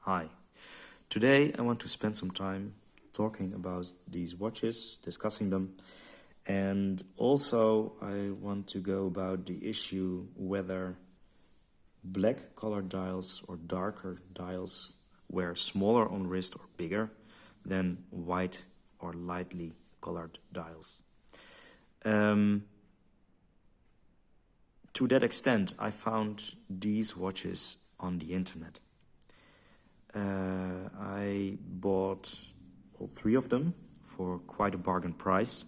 Hi. Today I want to spend some time talking about these watches, discussing them, and also I want to go about the issue whether black colored dials or darker dials were smaller on wrist or bigger than white or lightly colored dials. To that extent, I found these watches on the internet. I bought all three of them for quite a bargain price.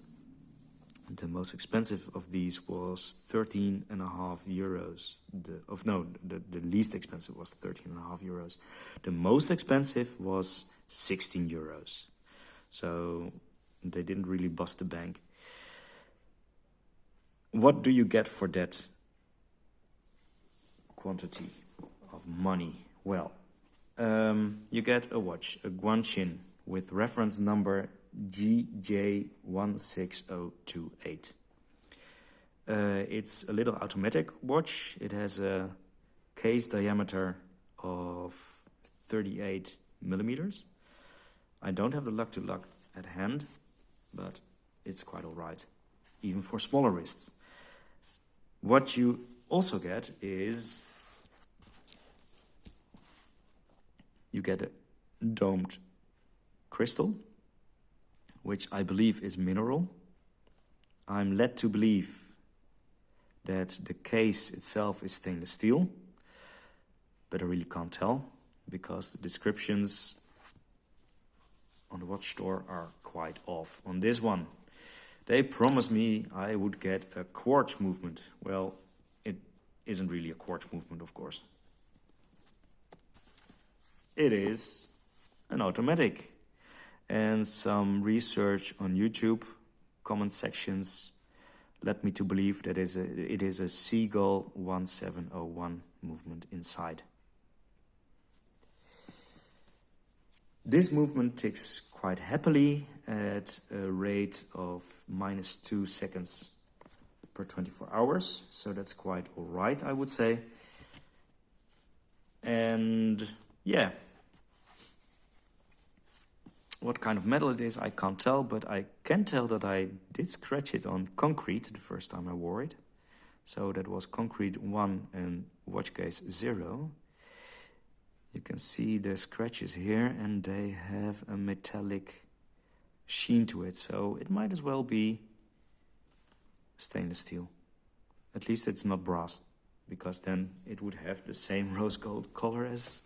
The most expensive of these was 13.5 euros. The least expensive was 13.5 euros. The most expensive was 16 euros. So they didn't really bust the bank. What do you get for that quantity of money? Well, you get a watch, a Guanqin, with reference number GJ16028. It's a little automatic watch. It has a case diameter of 38 millimeters. I don't have the lug to lug at hand, but it's quite alright, even for smaller wrists. What you also get is you get a domed crystal, which I believe is mineral. I'm led to believe that the case itself is stainless steel, but I really can't tell because the descriptions on the watch store are quite off. On this one, they promised me I would get a quartz movement. Well, it isn't really a quartz movement, of course. It is an automatic, and some research on YouTube comment sections led me to believe that it is a Seagull 1701 movement inside. This movement ticks quite happily at a rate of -2 seconds per 24 hours, so that's quite alright, I would say. And yeah, what kind of metal it is, I can't tell, but I can tell that I did scratch it on concrete the first time I wore it. So that was concrete 1 and watch case 0. You can see the scratches here, and they have a metallic sheen to it, so it might as well be stainless steel. At least it's not brass, because then it would have the same rose gold color as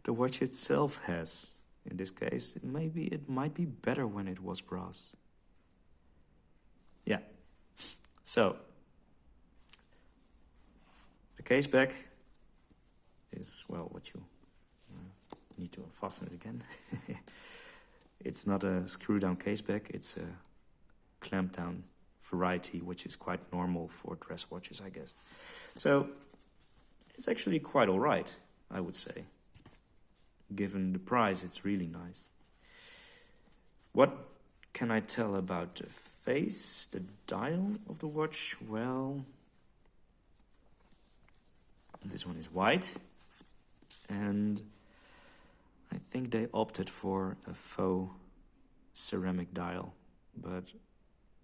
the watch itself has. In this case, it might be better when it was brass. Yeah. So, the case back is, well, what you need to fasten it again. It's not a screw-down case back, it's a clamp-down variety, which is quite normal for dress watches, I guess. So, it's actually quite alright, I would say. Given the price, it's really nice. What can I tell about the face, the dial of the watch? Well, this one is white, and I think they opted for a faux ceramic dial, but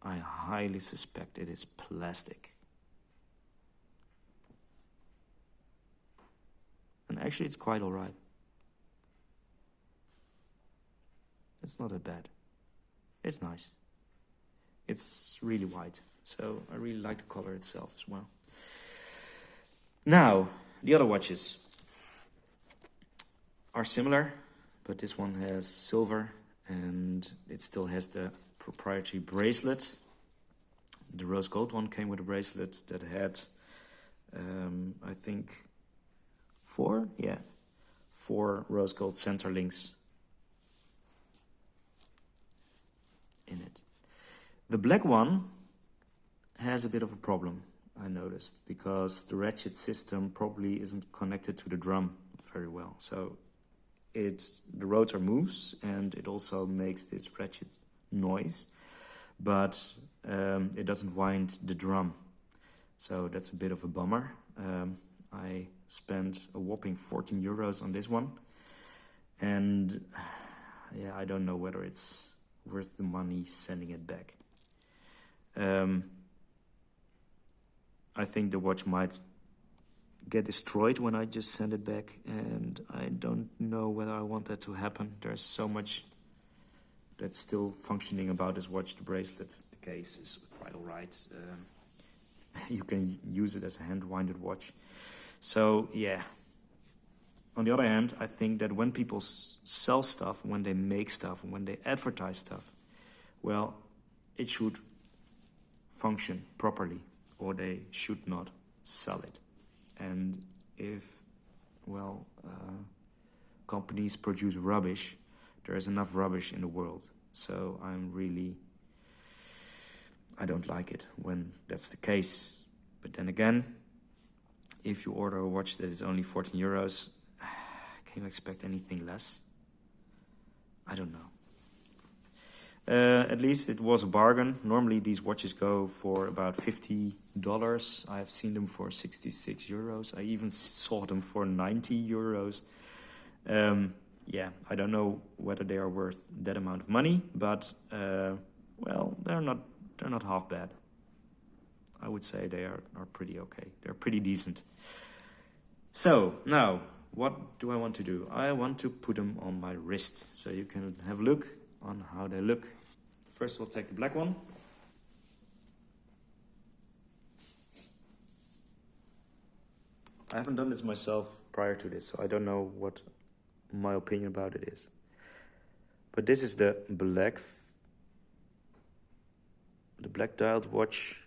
I highly suspect it is plastic. And actually it's quite alright. It's not that bad. It's nice. It's really white, so I really like the color itself as well. Now, the other watches are similar, but this one has silver and it still has the proprietary bracelet. The rose gold one came with a bracelet that had, I think, 4 rose gold center links in it. The black one has a bit of a problem, I noticed, because the ratchet system probably isn't connected to the drum very well. So the rotor moves and it also makes this ratchet noise, but it doesn't wind the drum. So that's a bit of a bummer. I spent a whopping 14 euros on this one. And yeah, I don't know whether it's worth the money sending it back. I think the watch might get destroyed when I just send it back, and I don't know whether I want that to happen. There's so much that's still functioning about this watch. The bracelet, the case is quite alright. You can use it as a hand-winded watch. So yeah. On the other hand, I think that when people sell stuff, when they make stuff, when they advertise stuff, well, it should function properly, or they should not sell it. And if, well, companies produce rubbish, there is enough rubbish in the world. So I don't like it when that's the case. But then again, if you order a watch that is only 14 euros, can you expect anything less? I don't know. At least it was a bargain. Normally these watches go for about $50. I have seen them for 66 euros. I even saw them for 90 euros. Yeah, I don't know whether they are worth that amount of money, but well, they're not half bad. I would say they are pretty okay. They're pretty decent. So now, what do I want to do? I want to put them on my wrist, so you can have a look on how they look. First we'll take the black one. I haven't done this myself prior to this, so I don't know what my opinion about it is. But this is the black dialed watch.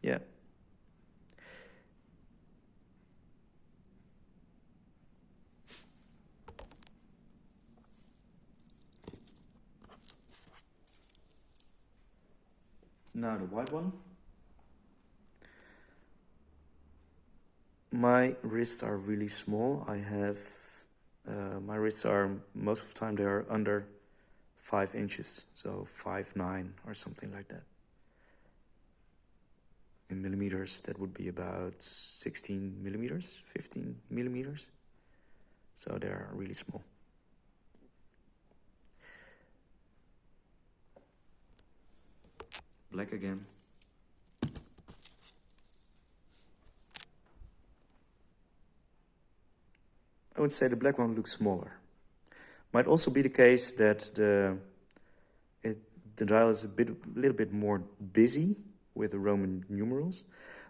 Yeah. Now the white one. My wrists are really small. I have, my wrists are, most of the time they are under 5 inches. So 5'9" or something like that. In millimeters, that would be about 16 millimeters, 15 millimeters. So they are really small. Black again. I would say the black one looks smaller. Might also be the case that the dial is a little bit more busy with the Roman numerals,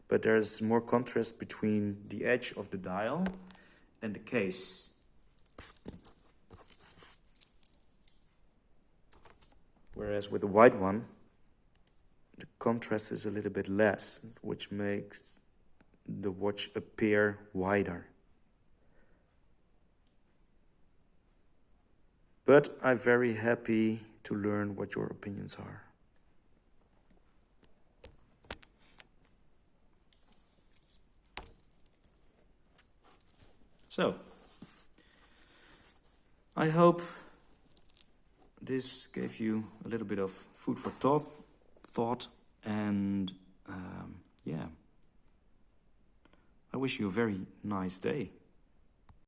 but there's more contrast between the edge of the dial and the case. Whereas with the white one, the contrast is a little bit less, which makes the watch appear wider. But I'm very happy to learn what your opinions are. So, I hope this gave you a little bit of food for thought, and yeah, I wish you a very nice day.